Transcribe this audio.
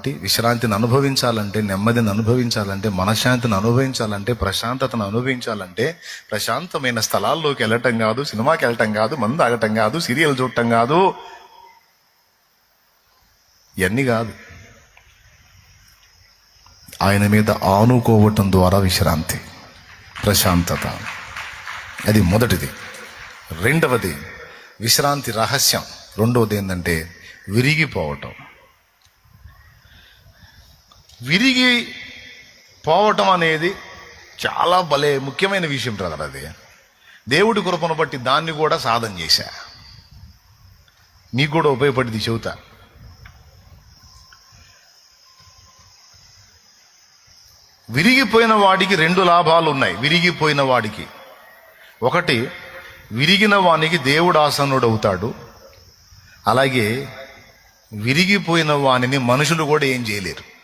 కాబట్టి విశ్రాంతిని అనుభవించాలంటే, నెమ్మదిని అనుభవించాలంటే, మనశ్శాంతిని అనుభవించాలంటే, ప్రశాంతతను అనుభవించాలంటే ప్రశాంతమైన స్థలాల్లోకి వెళ్ళటం కాదు, సినిమాకి వెళ్ళటం కాదు, మందు ఆగటం కాదు, సీరియల్ చూడటం కాదు, ఇవన్నీ కాదు. ఆయన మీద ఆనుకోవటం ద్వారా విశ్రాంతి, ప్రశాంతత. అది మొదటిది. రెండవది విశ్రాంతి రహస్యం. రెండవది ఏంటంటే విరిగిపోవటం. విరిగిపోవటం అనేది చాలా భలే ముఖ్యమైన విషయం బ్రదర్. అది దేవుడి కృపను బట్టి దాన్ని కూడా సాధన చేశా, మీకు కూడా ఉపయోగపడింది చెబుతా. విరిగిపోయిన వాడికి రెండు లాభాలు ఉన్నాయి. విరిగిపోయిన వాడికి ఒకటి, విరిగిన వానికి దేవుడు ఆసనుడు అవుతాడు. అలాగే విరిగిపోయిన వానిని మనుషులు కూడా ఏం చేయలేరు.